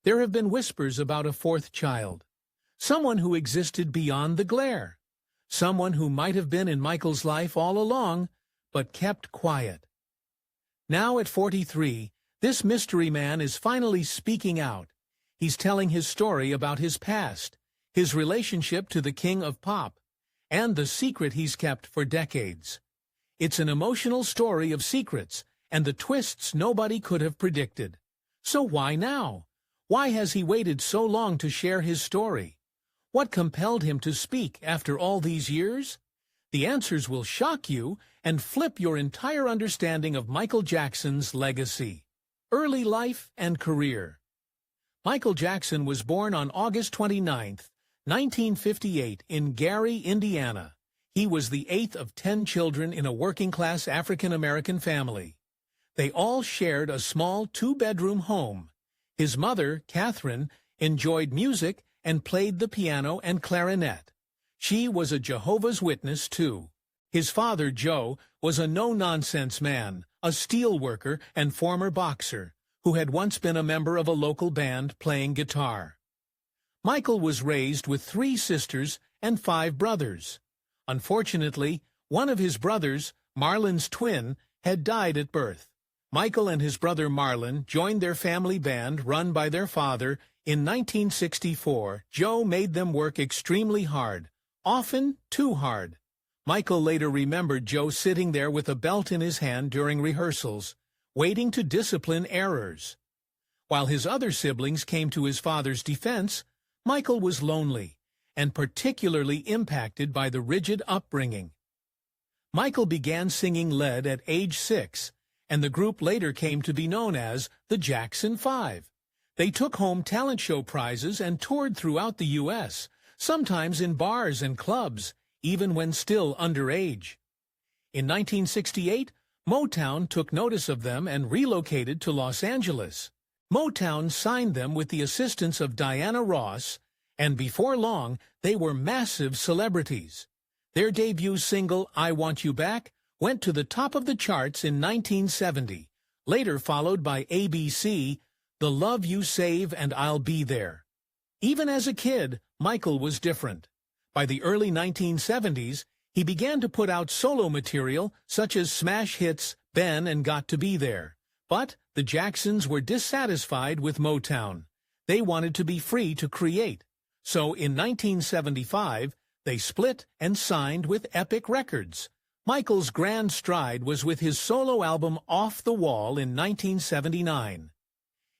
There have been whispers about a fourth child, someone who existed beyond the glare, someone who might have been in Michael's life all along, but kept quiet. Now at 43, this mystery man is finally speaking out. He's telling his story about his past, his relationship to the king of pop, and the secret he's kept for decades. It's an emotional story of secrets and the twists nobody could have predicted. So why now? Why has he waited so long to share his story? What compelled him to speak after all these years? The answers will shock you and flip your entire understanding of Michael Jackson's legacy. Early life and career. Michael Jackson was born on August 29, 1958 in Gary, Indiana. He was the 8th of 10 children in a working-class African-American family. They all shared a small 2-bedroom home. His mother, Catherine, enjoyed music and played the piano and clarinet. She was a Jehovah's Witness, too. His father, Joe, was a no-nonsense man, a steel worker and former boxer, who had once been a member of a local band playing guitar. Michael was raised with 3 sisters and 5 brothers. Unfortunately, one of his brothers, Marlon's twin, had died at birth. Michael and his brother Marlon joined their family band run by their father. In 1964, Joe made them work extremely hard, often too hard. Michael later remembered Joe sitting there with a belt in his hand during rehearsals, waiting to discipline errors. While his other siblings came to his father's defense, Michael was lonely and particularly impacted by the rigid upbringing. Michael began singing lead at age 6, and the group later came to be known as the Jackson 5. They took home talent show prizes and toured throughout the U.S., sometimes in bars and clubs, even when still underage. In 1968, Motown took notice of them and relocated to Los Angeles. Motown signed them with the assistance of Diana Ross, and before long, they were massive celebrities. Their debut single, I Want You Back, went to the top of the charts in 1970, later followed by ABC, The Love You Save and I'll Be There. Even as a kid, Michael was different. By the early 1970s, he began to put out solo material such as smash hits Ben and Got to Be There. But the Jacksons were dissatisfied with Motown. They wanted to be free to create. So in 1975, they split and signed with Epic Records. Michael's grand stride was with his solo album Off the Wall in 1979.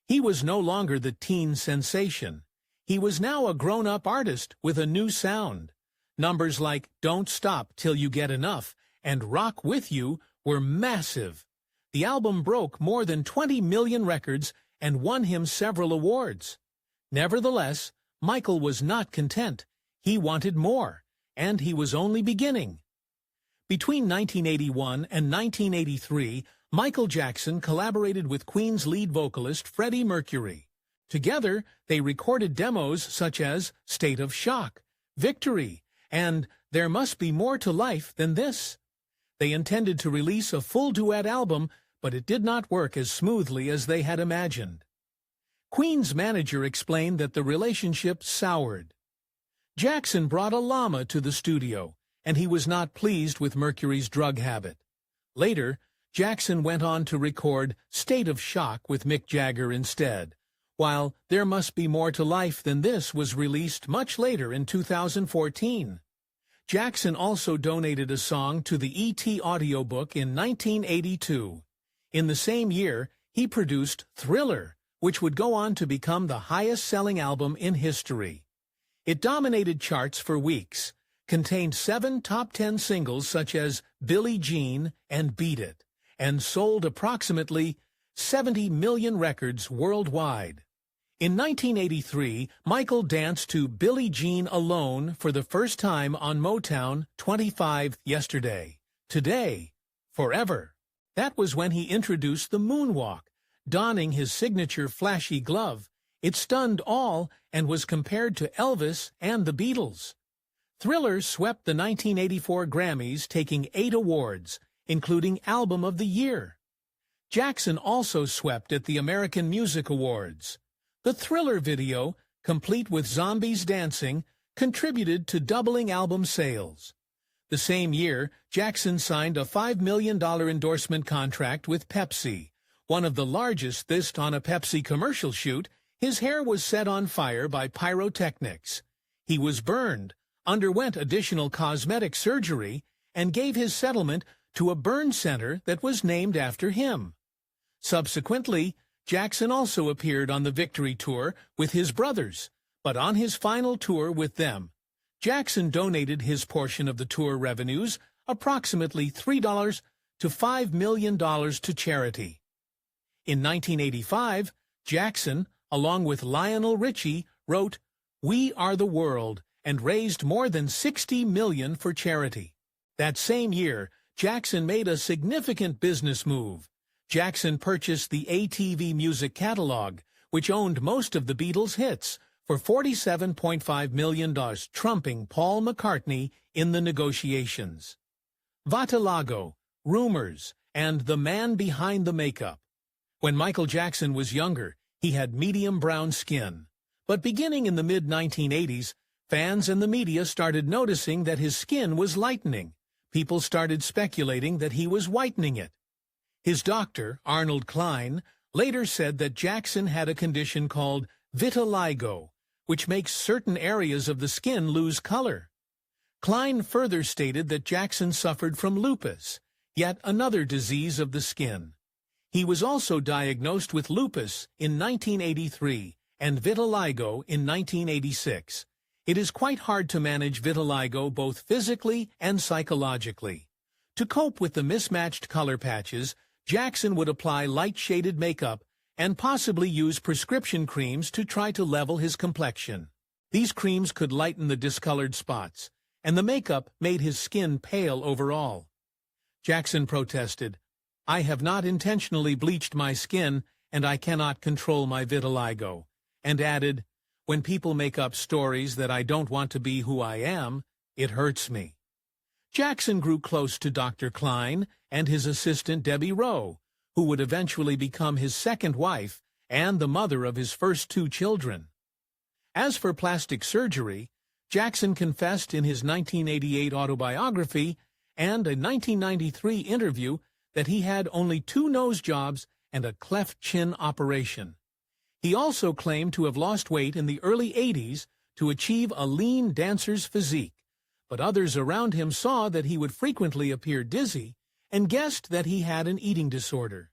He was no longer the teen sensation. He was now a grown-up artist with a new sound. Numbers like Don't Stop Till You Get Enough and Rock With You were massive. The album broke more than 20 million records and won him several awards. Nevertheless, Michael was not content. He wanted more, and he was only beginning. Between 1981 and 1983, Michael Jackson collaborated with Queen's lead vocalist Freddie Mercury. Together, they recorded demos such as State of Shock, Victory, and There Must Be More to Life Than This. They intended to release a full duet album, but it did not work as smoothly as they had imagined. Queen's manager explained that the relationship soured. Jackson brought a llama to the studio, and he was not pleased with Mercury's drug habit. Later, Jackson went on to record State of Shock with Mick Jagger instead, while There Must Be More to Life Than This was released much later in 2014. Jackson also donated a song to the E.T. audiobook in 1982. In the same year, he produced Thriller, which would go on to become the highest-selling album in history. It dominated charts for weeks, contained 7 top 10 singles such as Billie Jean and Beat It, and sold approximately 70 million records worldwide. In 1983, Michael danced to Billie Jean Alone for the first time on Motown 25 Yesterday, Today, Forever. That was when he introduced the moonwalk, donning his signature flashy glove. It stunned all and was compared to Elvis and the Beatles. Thriller swept the 1984 Grammys, taking 8 awards, including Album of the Year. Jackson also swept at the American Music Awards. The Thriller video, complete with zombies dancing, contributed to doubling album sales. The same year, Jackson signed a $5 million endorsement contract with Pepsi, one of the largest. On a Pepsi commercial shoot, his hair was set on fire by pyrotechnics. He was burned, underwent additional cosmetic surgery, and gave his settlement to a burn center that was named after him. Subsequently, Jackson also appeared on the Victory Tour with his brothers, but on his final tour with them, Jackson donated his portion of the tour revenues, approximately $3 to $5 million, to charity. In 1985, Jackson, along with Lionel Richie, wrote "We Are the World" and raised more than $60 million for charity. That same year, Jackson made a significant business move. Jackson purchased the ATV music catalog, which owned most of the Beatles' hits, for $47.5 million, trumping Paul McCartney in the negotiations. Vitilago, Rumors, and The Man Behind the Makeup. When Michael Jackson was younger, he had medium brown skin. But beginning in the mid-1980s, fans and the media started noticing that his skin was lightening. People started speculating that he was whitening it. His doctor, Arnold Klein, later said that Jackson had a condition called vitiligo, which makes certain areas of the skin lose color. Klein further stated that Jackson suffered from lupus, yet another disease of the skin. He was also diagnosed with lupus in 1983 and vitiligo in 1986. It is quite hard to manage vitiligo both physically and psychologically. To cope with the mismatched color patches, Jackson would apply light-shaded makeup and possibly use prescription creams to try to level his complexion. These creams could lighten the discolored spots, and the makeup made his skin pale overall. Jackson protested, "I have not intentionally bleached my skin, and I cannot control my vitiligo," and added, "When people make up stories that I don't want to be who I am, it hurts me." Jackson grew close to Dr. Klein and his assistant Debbie Rowe, who would eventually become his second wife and the mother of his first 2 children. As for plastic surgery, Jackson confessed in his 1988 autobiography and a 1993 interview that he had only 2 nose jobs and a cleft chin operation. He also claimed to have lost weight in the early 80s to achieve a lean dancer's physique, but others around him saw that he would frequently appear dizzy and guessed that he had an eating disorder.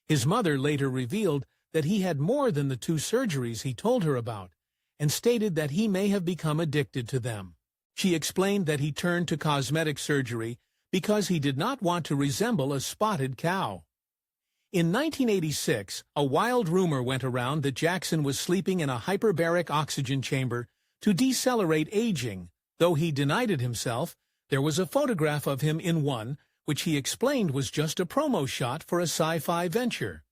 His mother later revealed that he had more than the 2 surgeries he told her about, and stated that he may have become addicted to them. She explained that he turned to cosmetic surgery because he did not want to resemble a spotted cow. In 1986, a wild rumor went around that Jackson was sleeping in a hyperbaric oxygen chamber to decelerate aging. Though he denied it himself, there was a photograph of him in one, which he explained was just a promo shot for a sci-fi venture.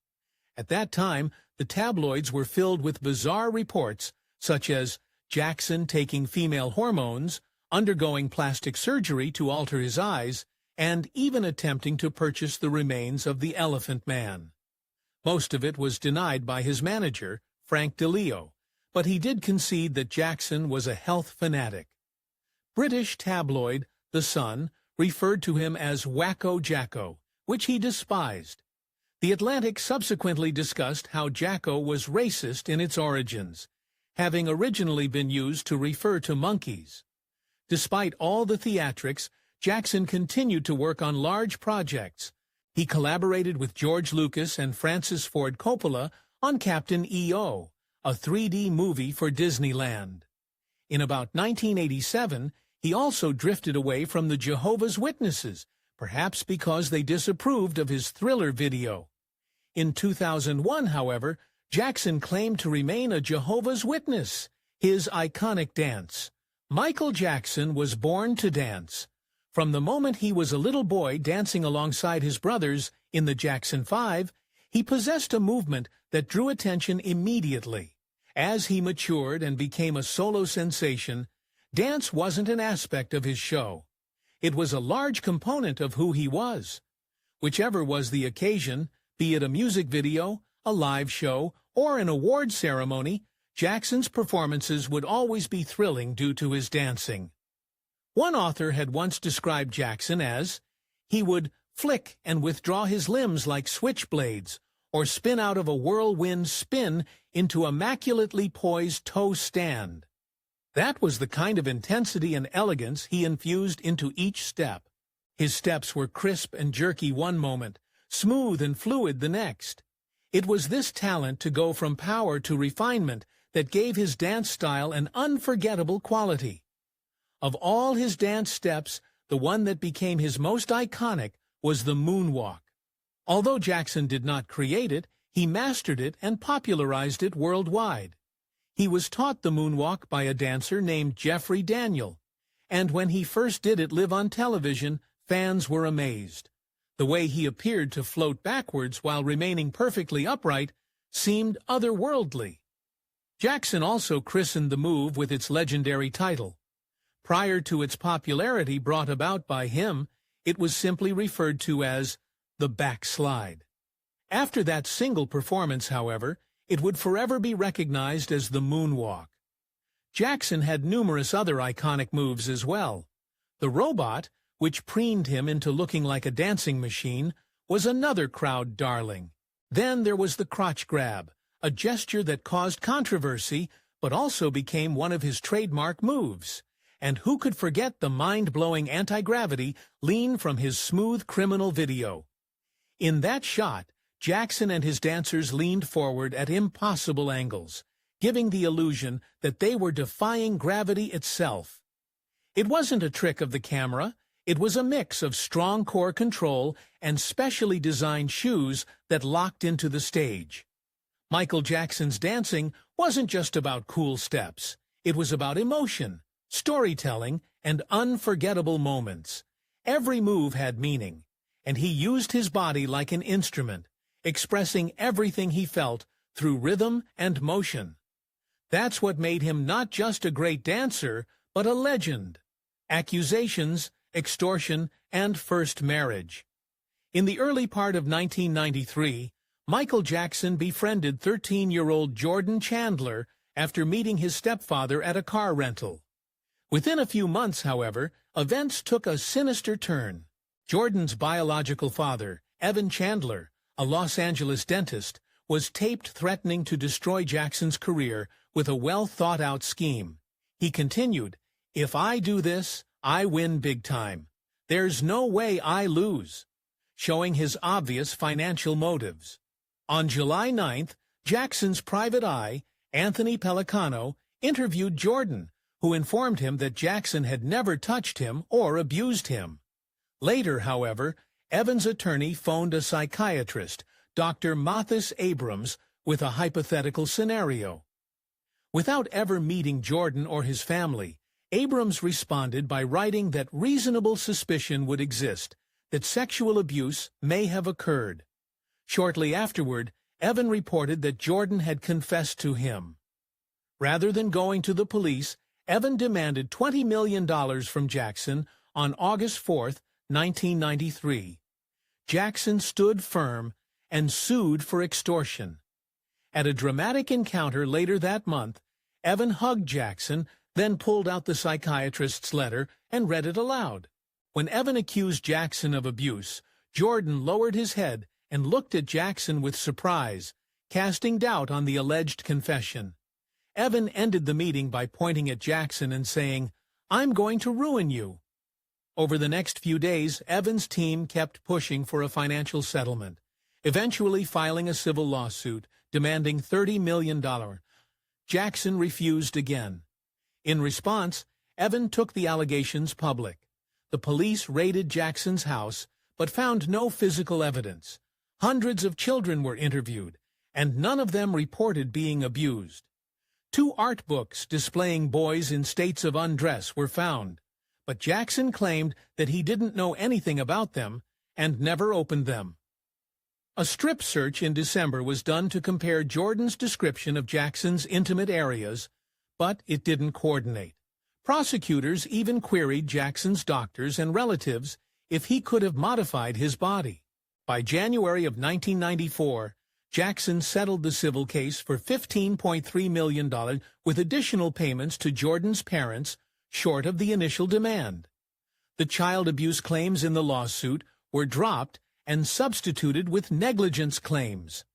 At that time, the tabloids were filled with bizarre reports, such as Jackson taking female hormones, undergoing plastic surgery to alter his eyes, and even attempting to purchase the remains of the Elephant Man. Most of it was denied by his manager, Frank DeLeo, but he did concede that Jackson was a health fanatic. British tabloid The Sun referred to him as Wacko Jacko, which he despised. The Atlantic subsequently discussed how Jacko was racist in its origins, having originally been used to refer to monkeys. Despite all the theatrics, Jackson continued to work on large projects. He collaborated with George Lucas and Francis Ford Coppola on Captain EO, a 3D movie for Disneyland. In about 1987, he also drifted away from the Jehovah's Witnesses, perhaps because they disapproved of his Thriller video. In 2001, however, Jackson claimed to remain a Jehovah's Witness, his iconic dance. Michael Jackson was born to dance. From the moment he was a little boy dancing alongside his brothers in the Jackson 5, he possessed a movement that drew attention immediately. As he matured and became a solo sensation, dance wasn't an aspect of his show. It was a large component of who he was. Whichever was the occasion, be it a music video, a live show, or an award ceremony, Jackson's performances would always be thrilling due to his dancing. One author had once described Jackson as, he would flick and withdraw his limbs like switchblades, or spin out of a whirlwind spin into immaculately poised toe stand. That was the kind of intensity and elegance he infused into each step. His steps were crisp and jerky one moment, smooth and fluid the next. It was this talent to go from power to refinement that gave his dance style an unforgettable quality. Of all his dance steps, the one that became his most iconic was the moonwalk. Although Jackson did not create it, he mastered it and popularized it worldwide. He was taught the moonwalk by a dancer named Jeffrey Daniel, and when he first did it live on television, fans were amazed. The way he appeared to float backwards while remaining perfectly upright seemed otherworldly. Jackson also christened the move with its legendary title. Prior to its popularity brought about by him, it was simply referred to as the backslide. After that single performance, however, it would forever be recognized as the moonwalk. Jackson had numerous other iconic moves as well. The robot, which preened him into looking like a dancing machine, was another crowd darling. Then there was the crotch grab, a gesture that caused controversy but also became one of his trademark moves. And who could forget the mind-blowing anti-gravity lean from his Smooth Criminal video? In that shot, Jackson and his dancers leaned forward at impossible angles, giving the illusion that they were defying gravity itself. It wasn't a trick of the camera, it was a mix of strong core control and specially designed shoes that locked into the stage. Michael Jackson's dancing wasn't just about cool steps, it was about emotion, storytelling, and unforgettable moments. Every move had meaning, and he used his body like an instrument, expressing everything he felt through rhythm and motion. That's what made him not just a great dancer, but a legend. Accusations, extortion, and first marriage. In the early part of 1993, Michael Jackson befriended 13-year-old Jordan Chandler after meeting his stepfather at a car rental. Within a few months, however, events took a sinister turn. Jordan's biological father, Evan Chandler, a Los Angeles dentist, was taped threatening to destroy Jackson's career with a well-thought-out scheme. He continued, "If I do this, I win big time. There's no way I lose," showing his obvious financial motives. On July 9th, Jackson's private eye, Anthony Pellicano, interviewed Jordan, who informed him that Jackson had never touched him or abused him. Later, however, Evan's attorney phoned a psychiatrist, Dr. Mathis Abrams, with a hypothetical scenario. Without ever meeting Jordan or his family, Abrams responded by writing that reasonable suspicion would exist, that sexual abuse may have occurred. Shortly afterward, Evan reported that Jordan had confessed to him. Rather than going to the police, Evan demanded $20 million from Jackson on August 4, 1993. Jackson stood firm and sued for extortion. At a dramatic encounter later that month, Evan hugged Jackson, then pulled out the psychiatrist's letter and read it aloud. When Evan accused Jackson of abuse, Jordan lowered his head and looked at Jackson with surprise, casting doubt on the alleged confession. Evan ended the meeting by pointing at Jackson and saying, "I'm going to ruin you." Over the next few days, Evan's team kept pushing for a financial settlement, eventually filing a civil lawsuit demanding $30 million. Jackson refused again. In response, Evan took the allegations public. The police raided Jackson's house, but found no physical evidence. Hundreds of children were interviewed, and none of them reported being abused. 2 art books displaying boys in states of undress were found, but Jackson claimed that he didn't know anything about them and never opened them. A strip search in December was done to compare Jordan's description of Jackson's intimate areas, but it didn't coordinate. Prosecutors even queried Jackson's doctors and relatives if he could have modified his body. By January of 1994, Jackson settled the civil case for $15.3 million with additional payments to Jordan's parents, short of the initial demand. The child abuse claims in the lawsuit were dropped and substituted with negligence claims.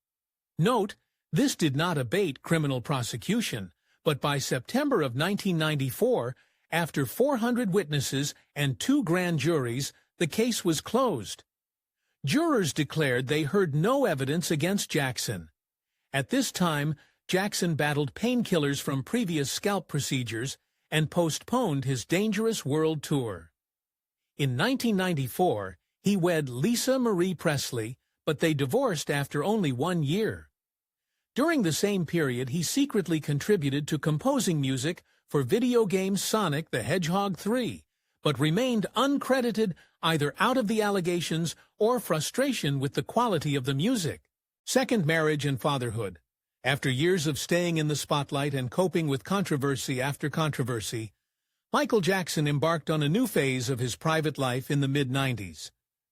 Note, this did not abate criminal prosecution, but by September of 1994, after 400 witnesses and 2 grand juries, the case was closed. Jurors declared they heard no evidence against Jackson. At this time, Jackson battled painkillers from previous scalp procedures and postponed his dangerous world tour. In 1994, he wed Lisa Marie Presley, but they divorced after only 1 year. During the same period, he secretly contributed to composing music for video game Sonic the Hedgehog 3, but remained uncredited either out of the allegations or frustration with the quality of the music. Second marriage and fatherhood. After years of staying in the spotlight and coping with controversy after controversy, Michael Jackson embarked on a new phase of his private life in the mid-90s.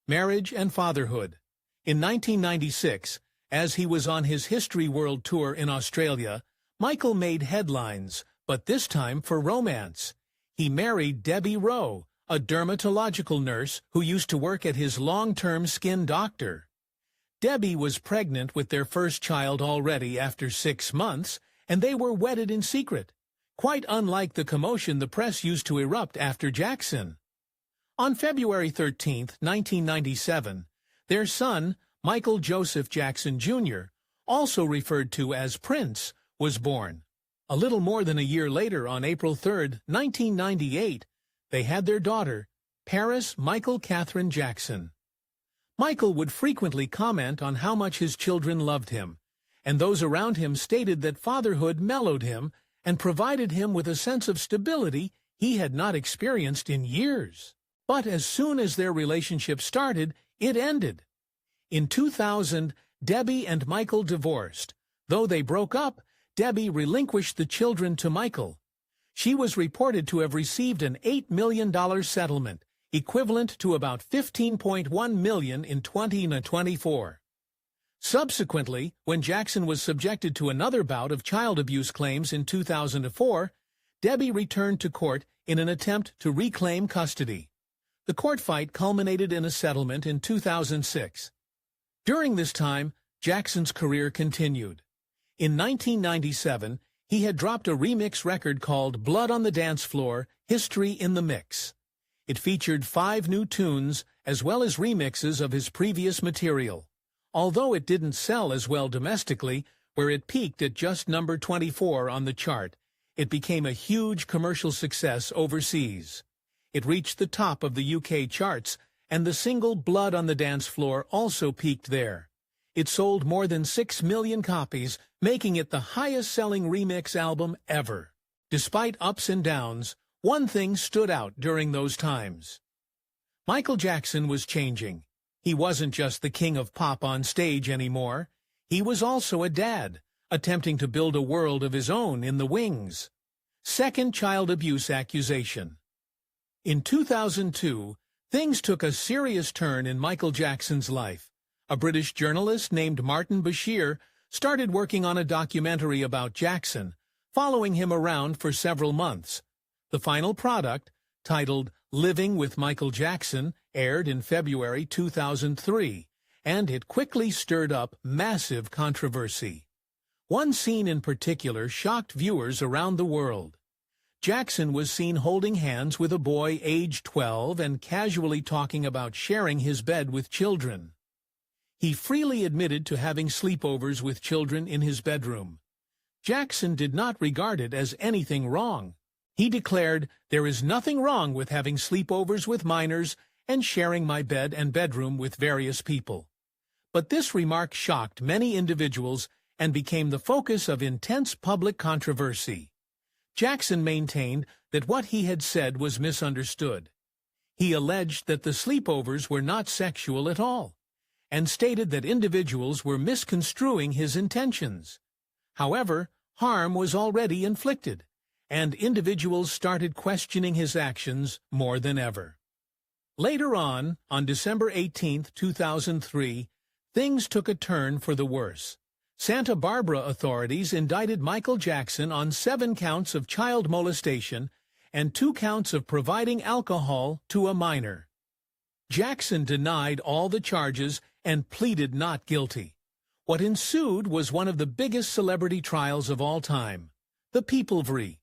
Marriage and fatherhood. In 1996, as he was on his History World Tour in Australia, Michael made headlines, but this time for romance. He married Debbie Rowe, a dermatological nurse who used to work at his long-term skin doctor. Debbie was pregnant with their first child already after 6 months, and they were wedded in secret, quite unlike the commotion the press used to erupt after Jackson. On February 13, 1997, their son, Michael Joseph Jackson Jr., also referred to as Prince, was born. A little more than a year later, on April 3, 1998, they had their daughter, Paris Michael Catherine Jackson. Michael would frequently comment on how much his children loved him, and those around him stated that fatherhood mellowed him and provided him with a sense of stability he had not experienced in years. But as soon as their relationship started, it ended. In 2000, Debbie and Michael divorced. Though they broke up, Debbie relinquished the children to Michael. She was reported to have received an $8 million settlement, equivalent to about $15.1 million in 2024. Subsequently, when Jackson was subjected to another bout of child abuse claims in 2004, Debbie returned to court in an attempt to reclaim custody. The court fight culminated in a settlement in 2006. During this time, Jackson's career continued. In 1997, he had dropped a remix record called Blood on the Dance Floor, History in the Mix. It featured 5 new tunes as well as remixes of his previous material. Although it didn't sell as well domestically, where it peaked at just number 24 on the chart, it became a huge commercial success overseas. It reached the top of the UK charts, and the single Blood on the Dance Floor also peaked there. It sold more than 6 million copies, making it the highest-selling remix album ever. Despite ups and downs, one thing stood out during those times. Michael Jackson was changing. He wasn't just the king of pop on stage anymore. He was also a dad, attempting to build a world of his own in the wings. Second child abuse accusation. In 2002, things took a serious turn in Michael Jackson's life. A British journalist named Martin Bashir started working on a documentary about Jackson, following him around for several months. The final product, titled Living with Michael Jackson, aired in February 2003, and it quickly stirred up massive controversy. One scene in particular shocked viewers around the world. Jackson was seen holding hands with a boy aged 12 and casually talking about sharing his bed with children. He freely admitted to having sleepovers with children in his bedroom. Jackson did not regard it as anything wrong. He declared, "There is nothing wrong with having sleepovers with minors and sharing my bed and bedroom with various people." But this remark shocked many individuals and became the focus of intense public controversy. Jackson maintained that what he had said was misunderstood. He alleged that the sleepovers were not sexual at all, and stated that individuals were misconstruing his intentions. However, harm was already inflicted, and individuals started questioning his actions more than ever. Later on December 18, 2003, things took a turn for the worse. Santa Barbara authorities indicted Michael Jackson on 7 counts of child molestation and 2 counts of providing alcohol to a minor. Jackson denied all the charges and pleaded not guilty. What ensued was one of the biggest celebrity trials of all time, the Peoplevree.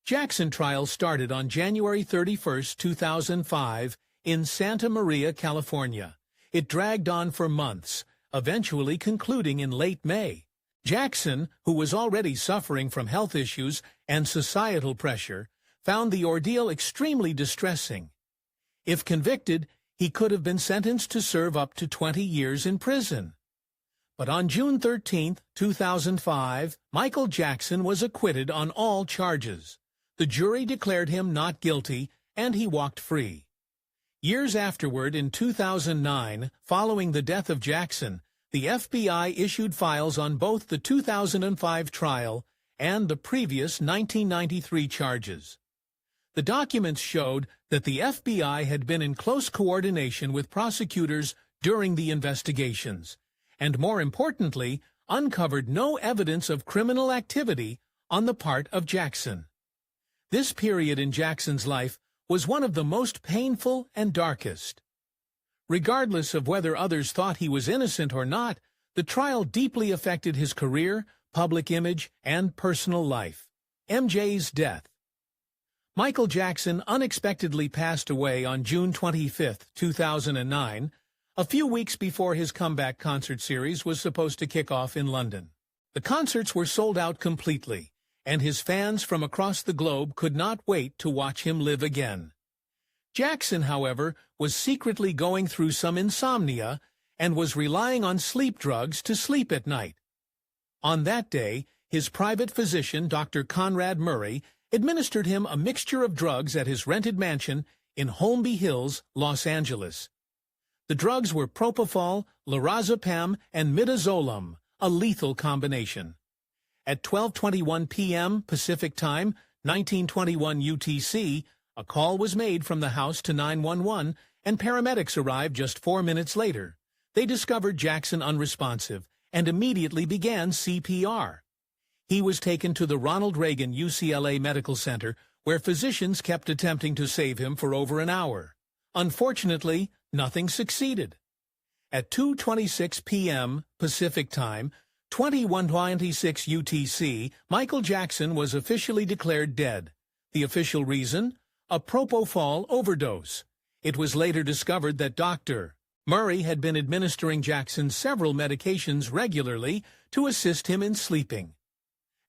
Jackson trial started on January 31, 2005, in Santa Maria, California. It dragged on for months, eventually concluding in late May. Jackson, who was already suffering from health issues and societal pressure, found the ordeal extremely distressing. If convicted, he could have been sentenced to serve up to 20 years in prison. But on June 13, 2005, Michael Jackson was acquitted on all charges. The jury declared him not guilty, and he walked free. Years afterward, in 2009, following the death of Jackson, the FBI issued files on both the 2005 trial and the previous 1993 charges. The documents showed that the FBI had been in close coordination with prosecutors during the investigations, and more importantly, uncovered no evidence of criminal activity on the part of Jackson. This period in Jackson's life was one of the most painful and darkest. Regardless of whether others thought he was innocent or not, the trial deeply affected his career, public image, and personal life. MJ's death. Michael Jackson unexpectedly passed away on June 25, 2009, a few weeks before his comeback concert series was supposed to kick off in London. The concerts were sold out completely, and his fans from across the globe could not wait to watch him live again. Jackson, however, was secretly going through some insomnia and was relying on sleep drugs to sleep at night. On that day, his private physician, Dr. Conrad Murray, administered him a mixture of drugs at his rented mansion in Holmby Hills, Los Angeles. The drugs were propofol, lorazepam, and midazolam, a lethal combination. At 12:21 p.m. Pacific Time, 1921 UTC, a call was made from the house to 911, and paramedics arrived just 4 minutes later. They discovered Jackson unresponsive and immediately began CPR. He was taken to the Ronald Reagan UCLA Medical Center, where physicians kept attempting to save him for over an hour. Unfortunately, nothing succeeded. At 2:26 p.m. Pacific Time, 21:26 UTC, Michael Jackson was officially declared dead. The official reason? A propofol overdose. It was later discovered that Dr. Murray had been administering Jackson several medications regularly to assist him in sleeping.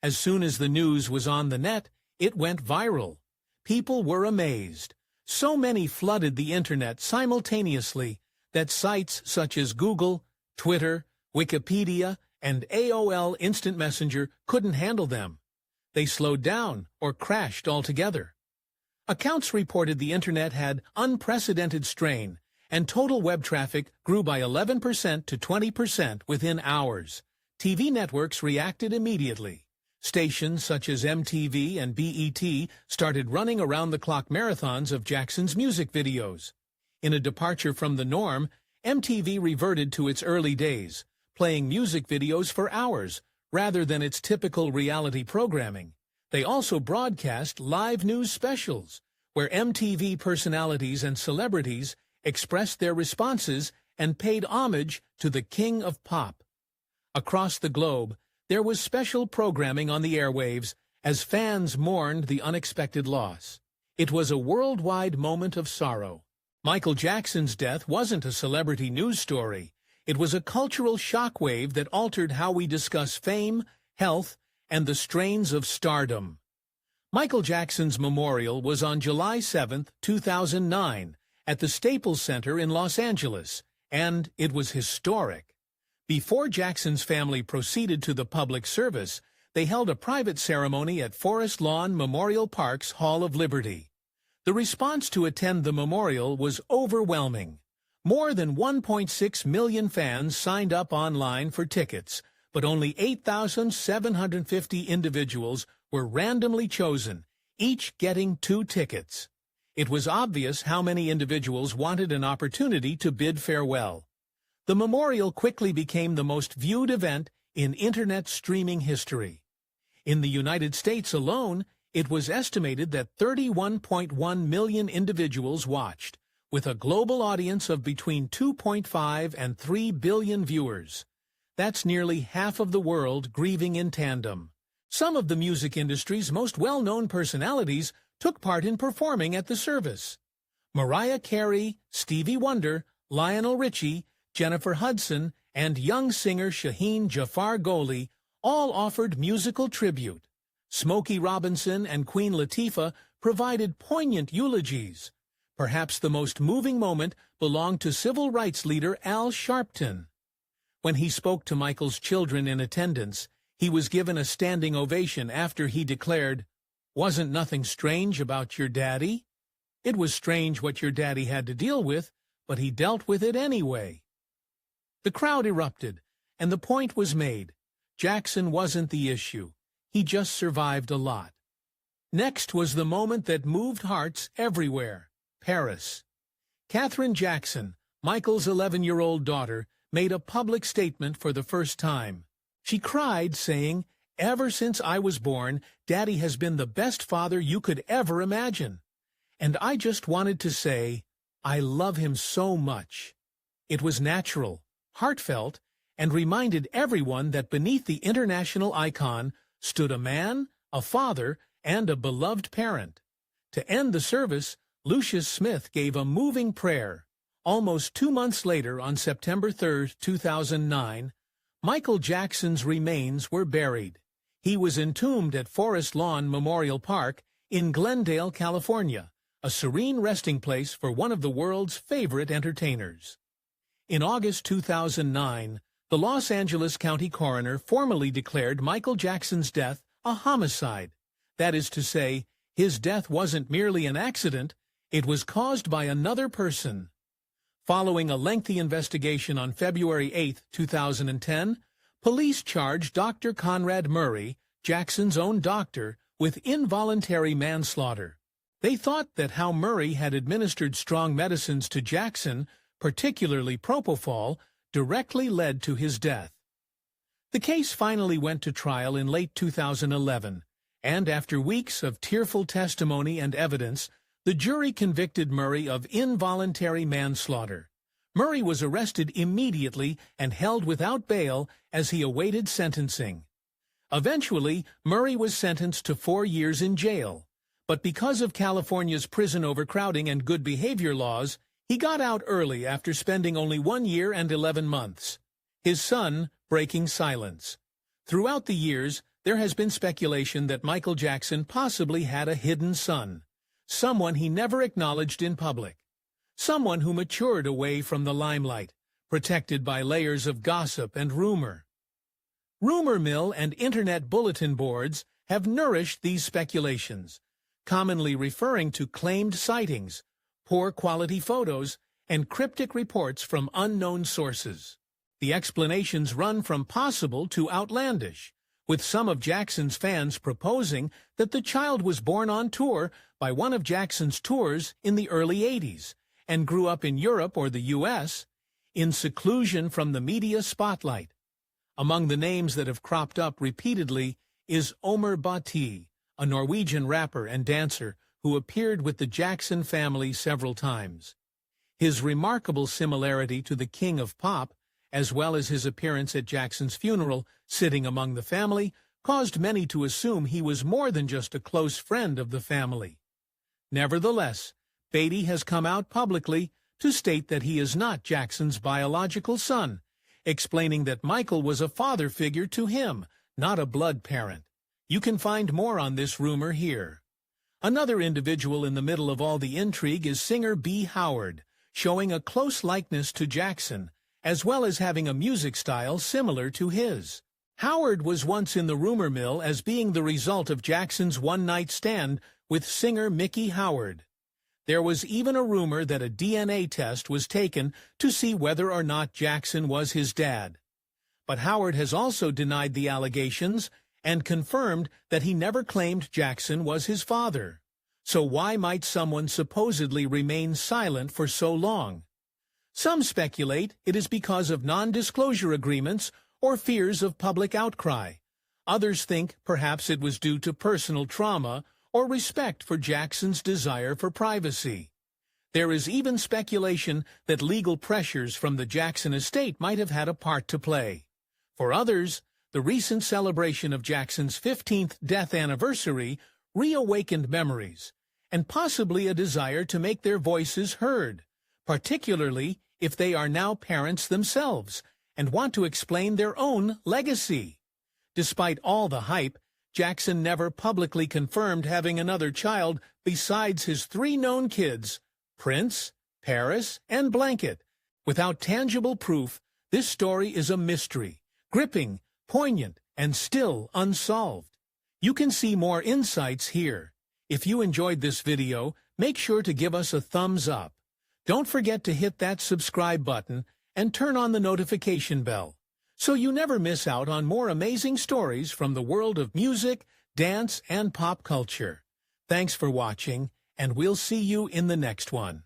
As soon as the news was on the net, it went viral. People were amazed. So many flooded the internet simultaneously that sites such as Google, Twitter, Wikipedia, and AOL Instant Messenger couldn't handle them. They slowed down or crashed altogether. Accounts reported the internet had unprecedented strain, and total web traffic grew by 11% to 20% within hours. TV networks reacted immediately. Stations such as MTV and BET started running around-the-clock marathons of Jackson's music videos. In a departure from the norm, MTV reverted to its early days, playing music videos for hours rather than its typical reality programming. They also broadcast live news specials, where MTV personalities and celebrities expressed their responses and paid homage to the King of Pop. Across the globe, there was special programming on the airwaves as fans mourned the unexpected loss. It was a worldwide moment of sorrow. Michael Jackson's death wasn't a celebrity news story. It was a cultural shockwave that altered how we discuss fame, health, and the strains of stardom. Michael Jackson's memorial was on July 7, 2009, at the Staples Center in Los Angeles, and it was historic. Before Jackson's family proceeded to the public service, they held a private ceremony at Forest Lawn Memorial Park's Hall of Liberty. The response to attend the memorial was overwhelming. More than 1.6 million fans signed up online for tickets, but only 8,750 individuals were randomly chosen, each getting 2 tickets. It was obvious how many individuals wanted an opportunity to bid farewell. The memorial quickly became the most viewed event in Internet streaming history. In the United States alone, it was estimated that 31.1 million individuals watched, with a global audience of between 2.5 and 3 billion viewers. That's nearly half of the world grieving in tandem. Some of the music industry's most well-known personalities took part in performing at the service. Mariah Carey, Stevie Wonder, Lionel Richie, Jennifer Hudson, and young singer Shaheen Jafar Goli all offered musical tribute. Smokey Robinson and Queen Latifah provided poignant eulogies. Perhaps the most moving moment belonged to civil rights leader Al Sharpton. When he spoke to Michael's children in attendance, he was given a standing ovation after he declared, "Wasn't nothing strange about your daddy? It was strange what your daddy had to deal with, but he dealt with it anyway." The crowd erupted, and the point was made. Jackson wasn't the issue. He just survived a lot. Next was the moment that moved hearts everywhere: Paris. Katherine Jackson, Michael's 11-year-old daughter, made a public statement for the first time. She cried, saying, "Ever since I was born, Daddy has been the best father you could ever imagine. And I just wanted to say, I love him so much." It was natural, heartfelt, and reminded everyone that beneath the international icon stood a man, a father, and a beloved parent. To end the service, Lucius Smith gave a moving prayer. Almost 2 months later, on September 3, 2009, Michael Jackson's remains were buried. He was entombed at Forest Lawn Memorial Park in Glendale, California, a serene resting place for one of the world's favorite entertainers. In August 2009, the Los Angeles County coroner formally declared Michael Jackson's death a homicide. That is to say, his death wasn't merely an accident, it was caused by another person. Following a lengthy investigation on February 8, 2010, police charged Dr. Conrad Murray, Jackson's own doctor, with involuntary manslaughter. They thought that how Murray had administered strong medicines to Jackson, particularly propofol, directly led to his death. The case finally went to trial in late 2011, and after weeks of tearful testimony and evidence, the jury convicted Murray of involuntary manslaughter. Murray was arrested immediately and held without bail as he awaited sentencing. Eventually, Murray was sentenced to 4 years in jail, but because of California's prison overcrowding and good behavior laws, he got out early after spending only 1 year and 11 months. His son, breaking silence. Throughout the years, there has been speculation that Michael Jackson possibly had a hidden son, someone he never acknowledged in public, someone who matured away from the limelight, protected by layers of gossip and rumor. Rumor mill and internet bulletin boards have nourished these speculations, commonly referring to claimed sightings, poor quality photos, and cryptic reports from unknown sources. The explanations run from possible to outlandish, with some of Jackson's fans proposing that the child was born on tour by one of Jackson's tours in the early 80s and grew up in Europe or the U.S., in seclusion from the media spotlight. Among the names that have cropped up repeatedly is Omer Bati, a Norwegian rapper and dancer who appeared with the Jackson family several times. His remarkable similarity to the King of Pop, as well as his appearance at Jackson's funeral, sitting among the family, caused many to assume he was more than just a close friend of the family. Nevertheless, Beatty has come out publicly to state that he is not Jackson's biological son, explaining that Michael was a father figure to him, not a blood parent. You can find more on this rumor here. Another individual in the middle of all the intrigue is singer B. Howard, showing a close likeness to Jackson, as well as having a music style similar to his. Howard was once in the rumor mill as being the result of Jackson's one-night stand with singer Mickey Howard. There was even a rumor that a DNA test was taken to see whether or not Jackson was his dad. But Howard has also denied the allegations and confirmed that he never claimed Jackson was his father. So why might someone supposedly remain silent for so long? Some speculate it is because of non-disclosure agreements or fears of public outcry. Others think perhaps it was due to personal trauma or respect for Jackson's desire for privacy. There is even speculation that legal pressures from the Jackson estate might have had a part to play. For others, the recent celebration of Jackson's 15th death anniversary reawakened memories, and possibly a desire to make their voices heard, particularly if they are now parents themselves and want to explain their own legacy. Despite all the hype, Jackson never publicly confirmed having another child besides his 3 known kids, Prince, Paris, and Blanket. Without tangible proof, this story is a mystery, gripping, poignant, and still unsolved. You can see more insights here. If you enjoyed this video, make sure to give us a thumbs up. Don't forget to hit that subscribe button and turn on the notification bell, so you never miss out on more amazing stories from the world of music, dance, and pop culture. Thanks for watching, and we'll see you in the next one.